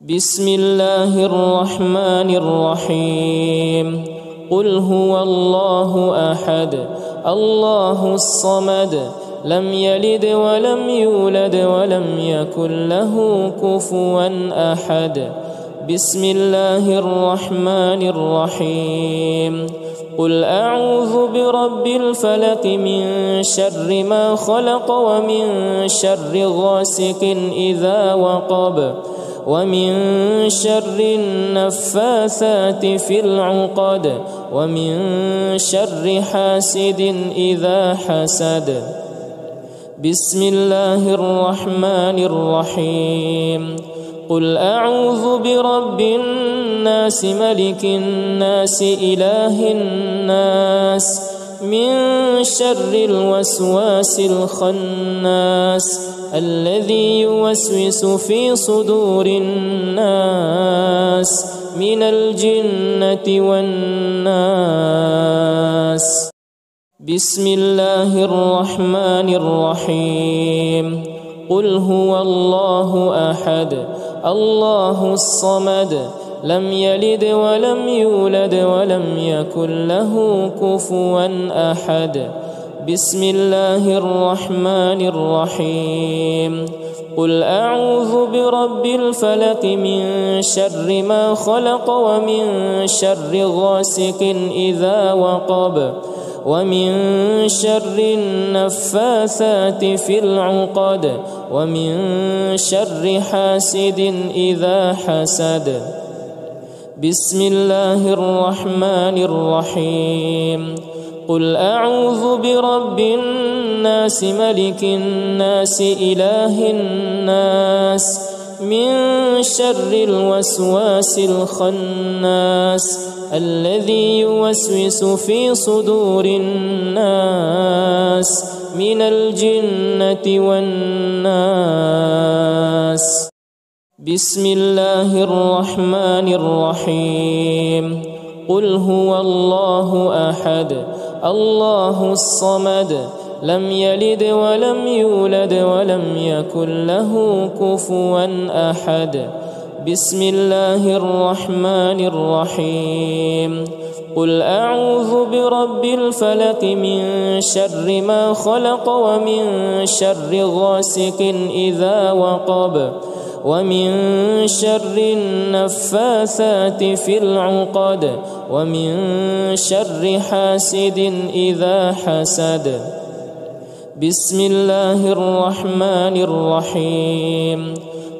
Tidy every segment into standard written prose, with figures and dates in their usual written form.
بسم الله الرحمن الرحيم قل هو الله أحد الله الصمد لم يلد ولم يولد ولم يكن له كفوا أحد بسم الله الرحمن الرحيم قل أعوذ برب الفلق من شر ما خلق ومن شر غاسق إذا وقب ومن شر النفاثات في العقد ومن شر حاسد إذا حسد بسم الله الرحمن الرحيم قل أعوذ برب الناس ملك الناس إله الناس من شر الوسواس الخناس الذي يوسوس في صدور الناس من الجنة والناس بسم الله الرحمن الرحيم قل هو الله أحد الله الصمد لم يلد ولم يولد ولم يكن له كفوا أحد بسم الله الرحمن الرحيم قل أعوذ برب الفلق من شر ما خلق ومن شر غاسق إذا وقب ومن شر النفاثات في العقد ومن شر حاسد إذا حسد بسم الله الرحمن الرحيم قل أعوذ برب الناس ملك الناس إله الناس من شر الوسواس الخناس الذي يوسوس في صدور الناس من الجنة والناس بسم الله الرحمن الرحيم قل هو الله أحد الله الصمد لم يلد ولم يولد ولم يكن له كفوا أحد بسم الله الرحمن الرحيم قل أعوذ برب الفلق من شر ما خلق ومن شر غاسق إذا وقب ومن شر النفاثات في العقد ومن شر حاسد إذا حسد بسم الله الرحمن الرحيم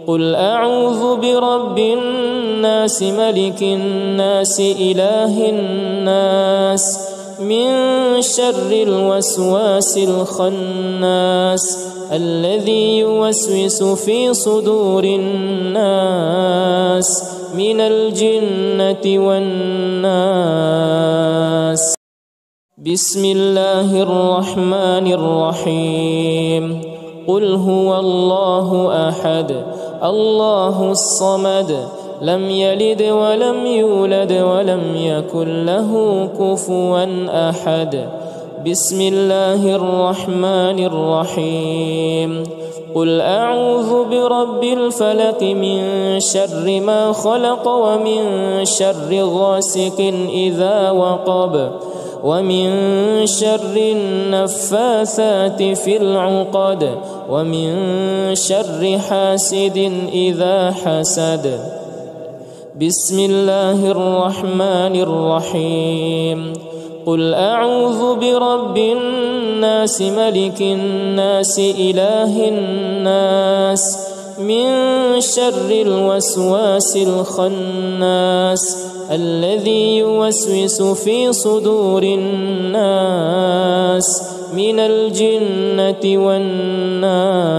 قل أعوذ برب الناس ملك الناس إله الناس من شر الوسواس الخناس الذي يوسوس في صدور الناس من الجنة والناس بسم الله الرحمن الرحيم قل هو الله أحد الله الصمد لم يلد ولم يولد ولم يكن له كفوا أحد بسم الله الرحمن الرحيم قل أعوذ برب الفلق من شر ما خلق ومن شر غاسق إذا وقب ومن شر النفاثات في العقد ومن شر حاسد إذا حسد بسم الله الرحمن الرحيم قل أعوذ برب الناس ملك الناس إله الناس من شر الوسواس الخناس الذي يوسوس في صدور الناس من الجنة والناس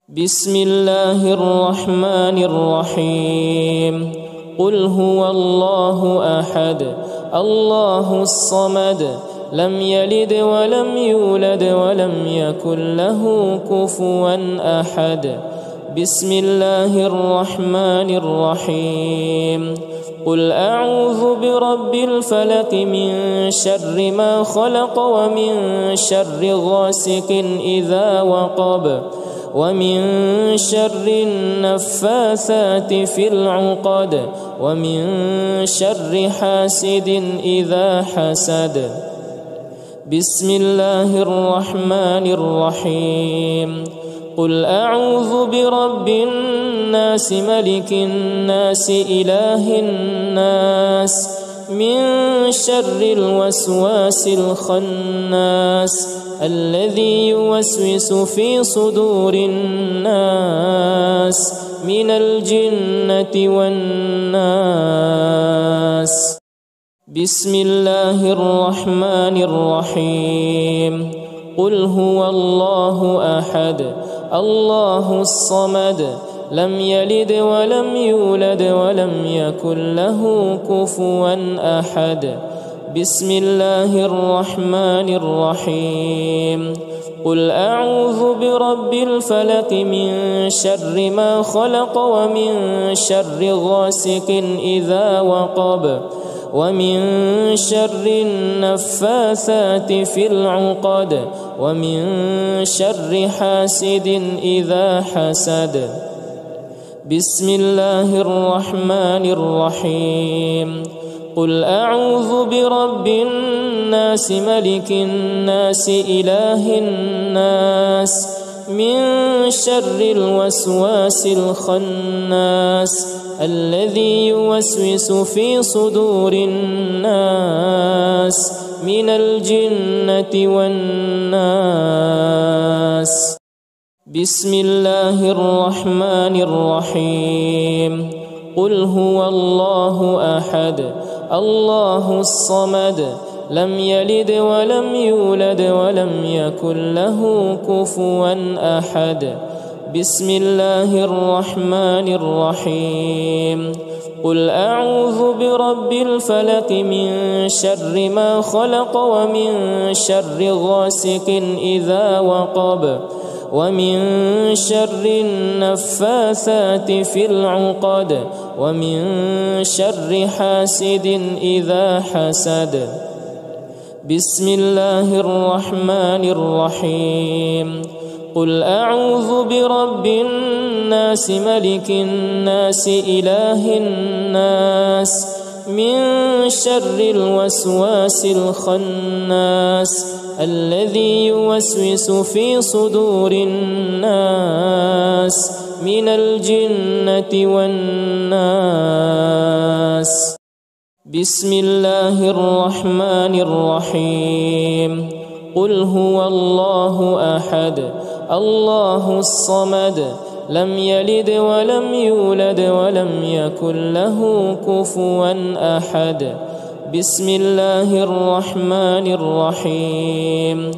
بسم الله الرحمن الرحيم قل هو الله أحد الله الصمد لم يلد ولم يولد ولم يكن له كفوا أحد بسم الله الرحمن الرحيم قل أعوذ برب الفلق من شر ما خلق ومن شر غاسق إذا وقب ومن شر النفاثات في العقد ومن شر حاسد إذا حسد. بسم الله الرحمن الرحيم. قل أعوذ برب الناس ملك الناس إله الناس من شر الوسواس الخناس الذي يوسوس في صدور الناس من الجنة والناس. بسم الله الرحمن الرحيم. قل هو الله أحد الله الصمد لم يلد ولم يولد ولم يكن له كفوا أحد. بسم الله الرحمن الرحيم. قل أعوذ برب الفلق من شر ما خلق ومن شر غاسق إذا وقب ومن شر النفاثات في العقد ومن شر حاسد إذا حسد. بسم الله الرحمن الرحيم. قل أعوذ برب الناس ملك الناس إله الناس من شر الوسواس الخناس الذي يوسوس في صدور الناس من الجنة والناس. بسم الله الرحمن الرحيم. قل هو الله أحد الله الصمد لم يلد ولم يولد ولم يكن له كفوا أحد. بسم الله الرحمن الرحيم. قل أعوذ برب الفلق من شر ما خلق ومن شر غاسق إذا وقب ومن شر النفاثات في العقد ومن شر حاسد إذا حسد. بسم الله الرحمن الرحيم. قل أعوذ برب الناس ملك الناس إله الناس من شر الوسواس الخناس الذي يوسوس في صدور الناس من الجنة والناس. بسم الله الرحمن الرحيم. قل هو الله أحد الله الصمد لم يلد ولم يولد ولم يكن له كفوا أحد. بسم الله الرحمن الرحيم.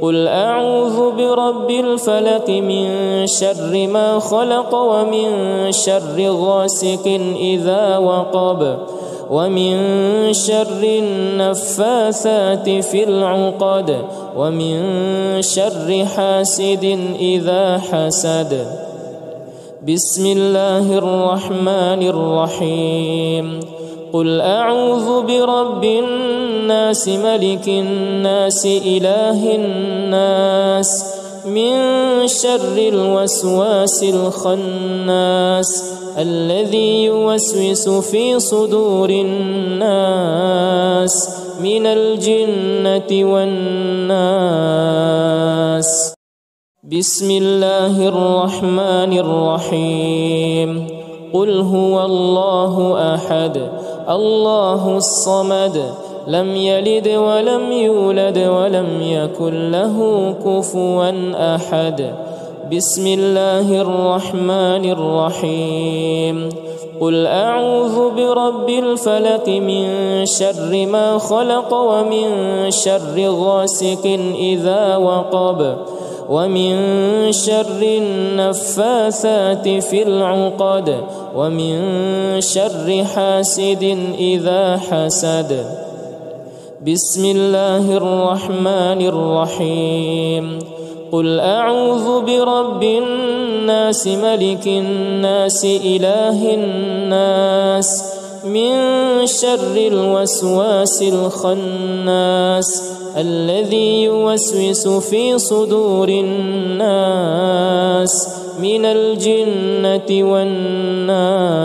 قل أعوذ برب الفلق من شر ما خلق ومن شر غاسق إذا وقب ومن شر النفاثات في العقد ومن شر حاسد إذا حسد. بسم الله الرحمن الرحيم. قل أعوذ برب الناس ملك الناس إله الناس من شر الوسواس الخناس الذي يوسوس في صدور الناس من الجنة والناس. بسم الله الرحمن الرحيم. قل هو الله أحد الله الصمد لم يلد ولم يولد ولم يكن له كفوا أحد. بسم الله الرحمن الرحيم. قل أعوذ برب الفلق من شر ما خلق ومن شر غاسق إذا وقب ومن شر النفاثات في العقد ومن شر حاسد إذا حسد. بسم الله الرحمن الرحيم. قل أعوذ برب الناس ملك الناس إله الناس من شر الوسواس الخناس الذي يوسوس في صدور الناس من الجنة والناس.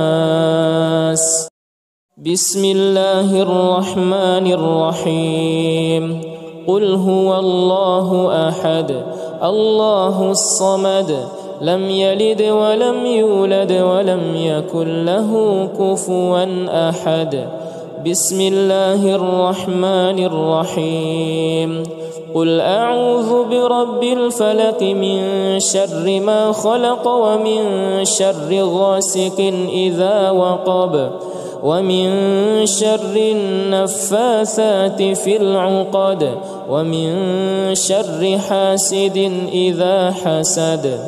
بسم الله الرحمن الرحيم. قل هو الله أحد الله الصمد لم يلد ولم يولد ولم يكن له كفوا أحد. بسم الله الرحمن الرحيم. قل أعوذ برب الفلق من شر ما خلق ومن شر غاسق إذا وقب ومن شر النفاثات في العقد ومن شر حاسد إذا حسد.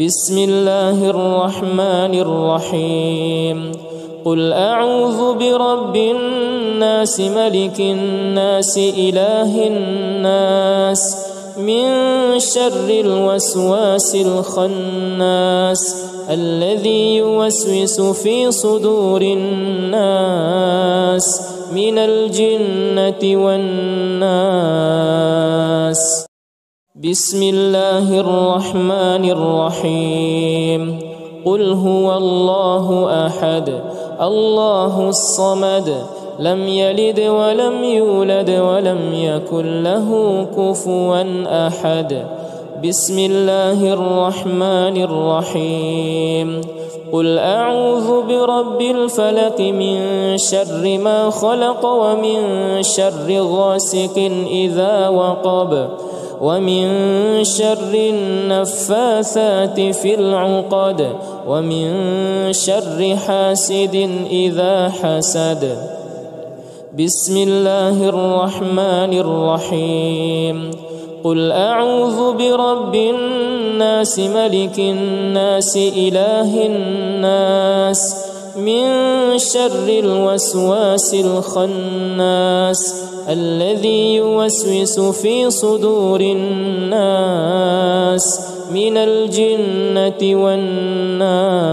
بسم الله الرحمن الرحيم. قل أعوذ برب الناس ملك الناس إله الناس من شر الوسواس الخناس الذي يوسوس في صدور الناس من الجنة والناس. بسم الله الرحمن الرحيم. قل هو الله أحد الله الصمد لم يلد ولم يولد ولم يكن له كفوا أحد. بسم الله الرحمن الرحيم. قل أعوذ برب الفلق من شر ما خلق ومن شر غاسق إذا وقب ومن شر النفاثات في العقد ومن شر حاسد إذا حسد. بسم الله الرحمن الرحيم. قل أعوذ برب الناس ملك الناس إله الناس من شر الوسواس الخناس الذي يوسوس في صدور الناس من الجنة والناس.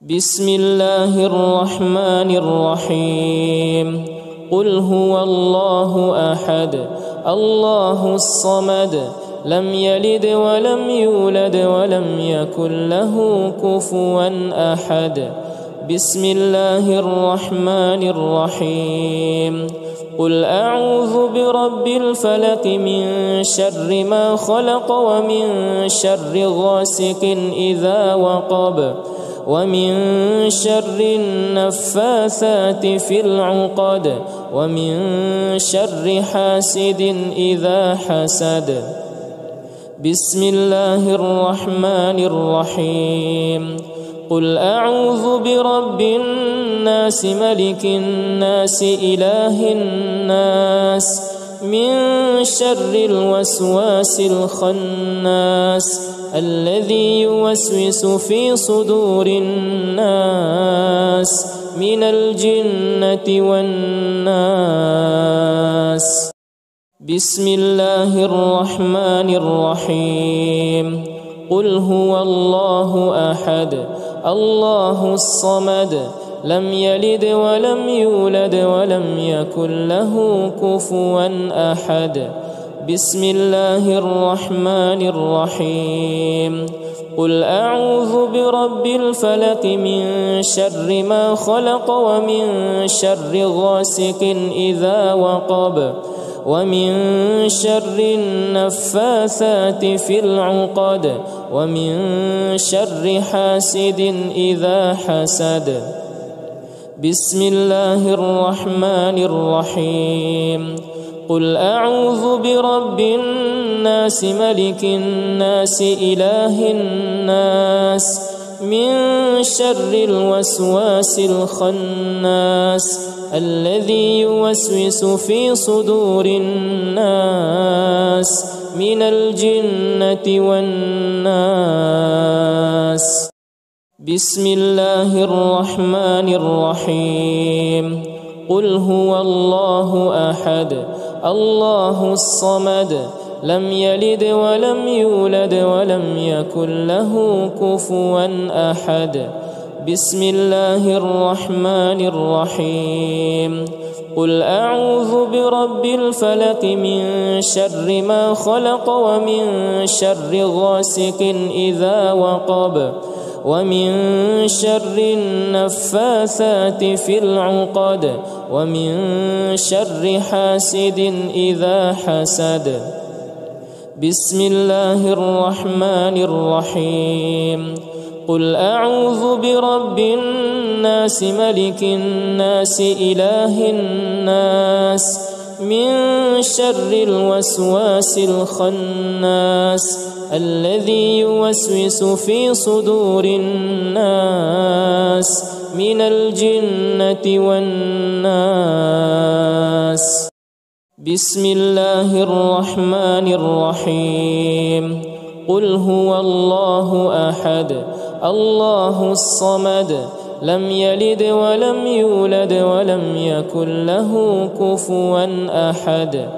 بسم الله الرحمن الرحيم. قل هو الله أحد الله الصمد لم يلد ولم يولد ولم يكن له كفوا أحد. بسم الله الرحمن الرحيم. قل أعوذ برب الفلق من شر ما خلق ومن شر غاسق إذا وقب ومن شر النفاثات في العقد ومن شر حاسد إذا حسد. بسم الله الرحمن الرحيم. قل أعوذ برب الناس ملك الناس إله الناس من شر الوسواس الخناس الذي يوسوس في صدور الناس من الجنة والناس. بسم الله الرحمن الرحيم. قل هو الله أحد الله الصمد لم يلد ولم يولد ولم يكن له كفوا أحد. بسم الله الرحمن الرحيم. قل أعوذ برب الفلق من شر ما خلق ومن شر غاسق إذا وقب ومن شر النفاثات في العقد ومن شر حاسد إذا حسد. بسم الله الرحمن الرحيم. قل أعوذ برب الناس ملك الناس إله الناس من شر الوسواس الخناس الذي يوسوس في صدور الناس من الجنة والناس. بسم الله الرحمن الرحيم. قل هو الله أحد الله الصمد لم يلد ولم يولد ولم يكن له كفوا أحد. بسم الله الرحمن الرحيم. قل أعوذ برب الفلق من شر ما خلق ومن شر غاسق إذا وقب ومن شر النفاثات في العقد ومن شر حاسد إذا حسد. بسم الله الرحمن الرحيم. قل أعوذ برب الناس ملك الناس إله الناس من شر الوسواس الخناس الذي يوسوس في صدور الناس من الجنة والناس. بسم الله الرحمن الرحيم. قل هو الله أحد الله الصمد لم يلد ولم يولد ولم يكن له كفوا أحد.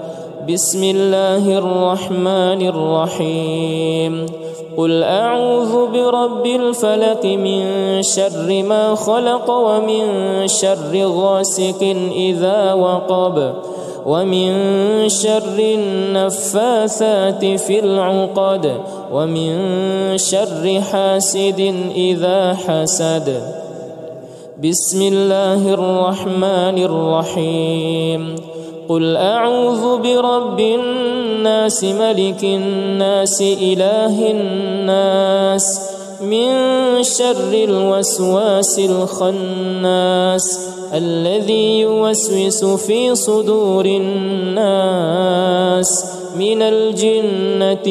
بسم الله الرحمن الرحيم. قل أعوذ برب الفلق من شر ما خلق ومن شر غاسق إذا وقب ومن شر النفاثات في العقد ومن شر حاسد إذا حسد. بسم الله الرحمن الرحيم. قل أعوذ برب الناس ملك الناس إله الناس من شر الوسواس الخناس الذي يوسوس في صدور الناس من الجنة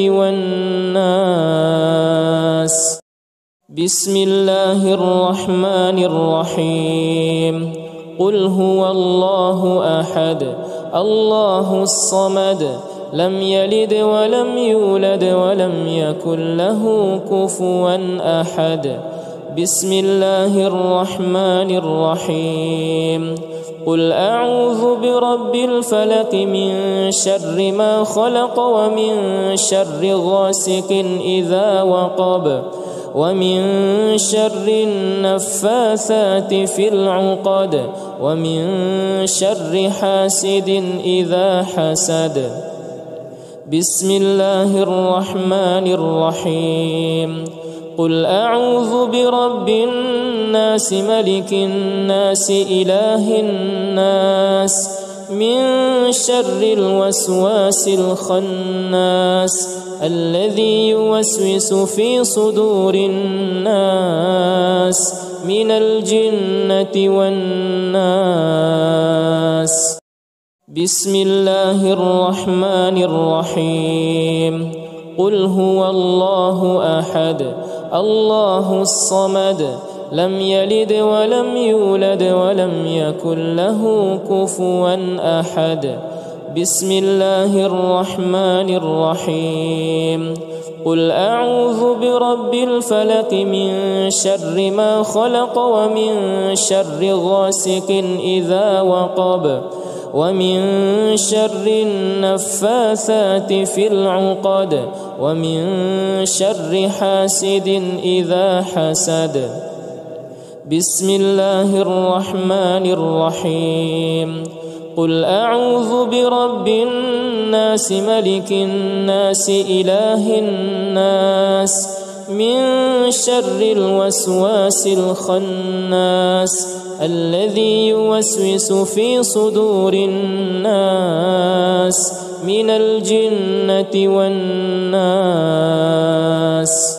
والناس. بسم الله الرحمن الرحيم. قل هو الله أحد الله الصمد لم يلد ولم يولد ولم يكن له كفوا أحد. بسم الله الرحمن الرحيم. قل أعوذ برب الفلق من شر ما خلق ومن شر غاسق إذا وقب ومن شر النفاثات في العقد ومن شر حاسد إذا حسد. بسم الله الرحمن الرحيم. قل أعوذ برب الناس ملك الناس إله الناس من شر الوسواس الخناس الذي يوسوس في صدور الناس من الجنة والناس. بسم الله الرحمن الرحيم. قل هو الله أحد الله الصمد لم يلد ولم يولد ولم يكن له كفوا أحد. بسم الله الرحمن الرحيم. قل أعوذ برب الفلق من شر ما خلق ومن شر غاسق إذا وقب ومن شر النفاثات في العقد ومن شر حاسد إذا حسد. بسم الله الرحمن الرحيم. قل أعوذ برب الناس ملك الناس إله الناس من شر الوسواس الخناس الذي يوسوس في صدور الناس من الجنة والناس.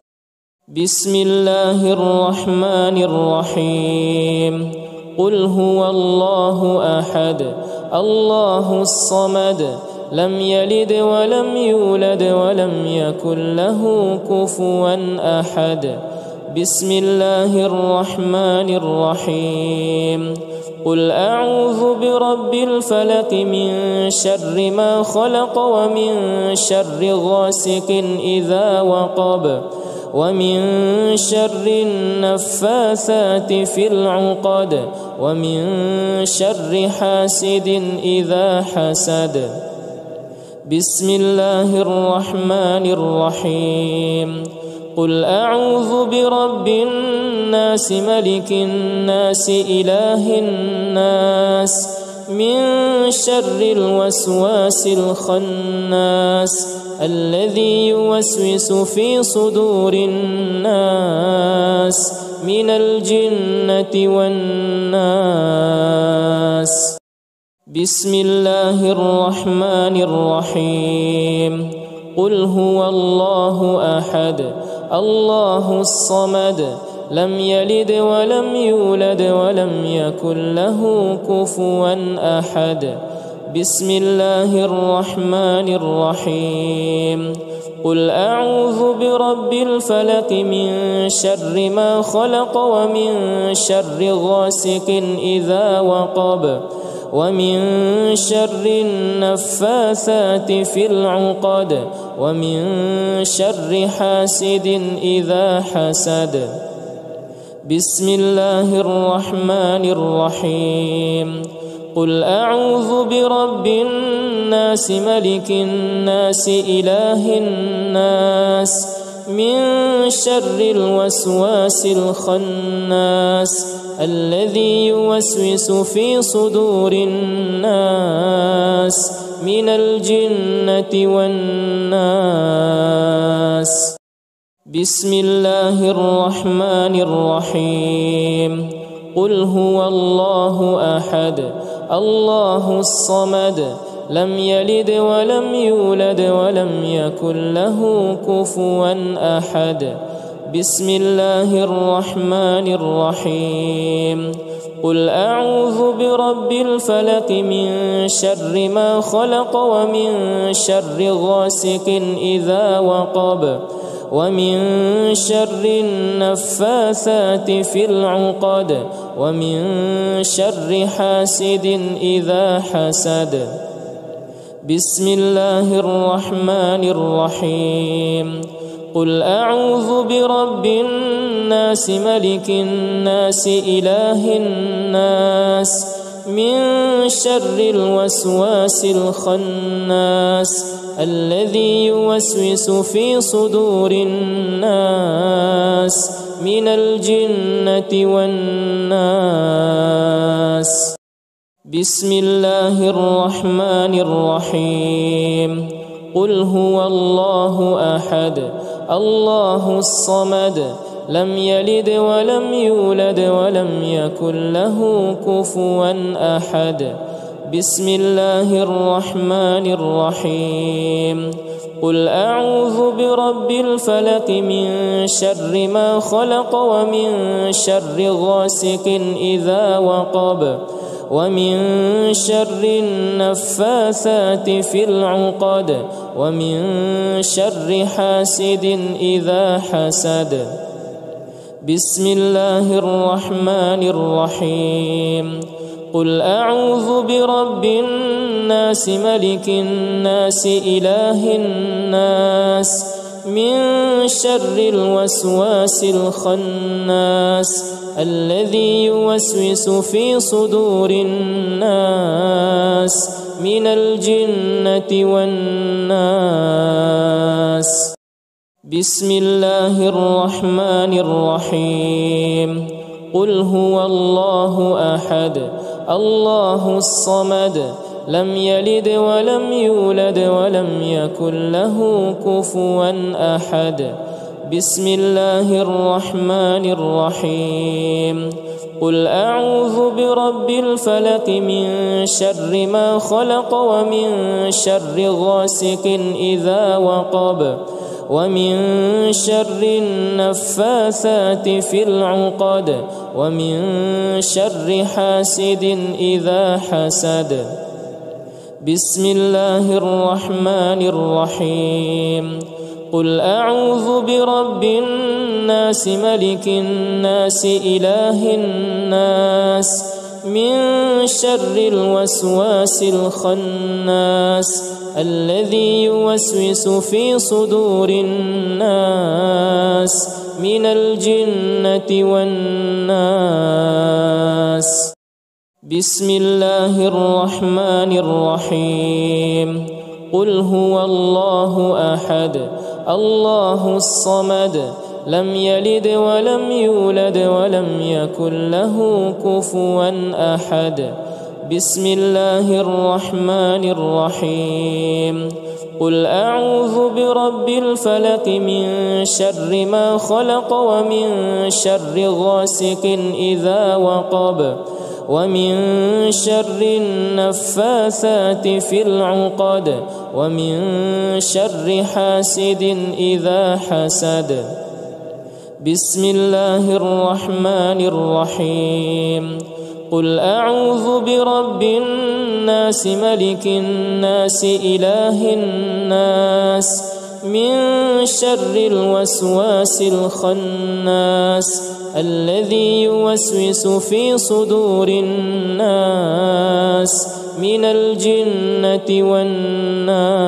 بسم الله الرحمن الرحيم. قل هو الله أحد الله الصمد لم يلد ولم يولد ولم يكن له كفوا أحد. بسم الله الرحمن الرحيم. قل أعوذ برب الفلق من شر ما خلق ومن شر غاسق إذا وقب ومن شر النفاثات في العقد ومن شر حاسد إذا حسد. بسم الله الرحمن الرحيم. قل أعوذ برب الناس ملك الناس إله الناس من شر الوسواس الخناس الذي يوسوس في صدور الناس من الجنة والناس. بسم الله الرحمن الرحيم. قل هو الله أحد الله الصمد لم يلد ولم يولد ولم يكن له كفوا أحد. بسم الله الرحمن الرحيم. قل أعوذ برب الفلق من شر ما خلق ومن شر غاسق إذا وقب ومن شر النفاثات في العقد ومن شر حاسد إذا حسد. بسم الله الرحمن الرحيم. قل أعوذ برب الناس ملك الناس إله الناس من شر الوسواس الخناس الذي يوسوس في صدور الناس من الجنة والناس. بسم الله الرحمن الرحيم. قل هو الله أحد الله الصمد لم يلد ولم يولد ولم يكن له كفوا أحد. بسم الله الرحمن الرحيم. قل أعوذ برب الفلق من شر ما خلق ومن شر غاسق إذا وقب ومن شر النفاثات في العقد ومن شر حاسد إذا حسد. بسم الله الرحمن الرحيم. قل أعوذ برب الناس ملك الناس إله الناس من شر الوسواس الخناس الذي يوسوس في صدور الناس من الجنة والناس. بسم الله الرحمن الرحيم. قل هو الله أحد الله الصمد لم يلد ولم يولد ولم يكن له كفوا أحد. بسم الله الرحمن الرحيم. قل أعوذ برب الفلق من شر ما خلق ومن شر غاسق إذا وقب ومن شر النفاثات في العقد ومن شر حاسد إذا حسد. بسم الله الرحمن الرحيم. قل أعوذ برب الناس ملك الناس إله الناس من شر الوسواس الخناس الذي يوسوس في صدور الناس من الجنة والناس. بسم الله الرحمن الرحيم. قل هو الله أحد الله الصمد لم يلد ولم يولد ولم يكن له كفوا أحد. بسم الله الرحمن الرحيم. قل أعوذ برب الفلق من شر ما خلق ومن شر غاسق إذا وقب ومن شر النفاثات في العقد ومن شر حاسد إذا حسد. بسم الله الرحمن الرحيم. قل أعوذ برب الناس ملك الناس إله الناس من شر الوسواس الخناس الذي يوسوس في صدور الناس من الجنة والناس. بسم الله الرحمن الرحيم. قل هو الله أحد الله الصمد لم يلد ولم يولد ولم يكن له كفوا أحد. بسم الله الرحمن الرحيم قل أعوذ برب الفلق من شر ما خلق ومن شر غاسق إذا وقب ومن شر النفاثات في العقد ومن شر حاسد إذا حسد بسم الله الرحمن الرحيم قل أعوذ برب الناس ملك الناس إله الناس من شر الوسواس الخناس الذي يوسوس في صدور الناس من الجنة والناس.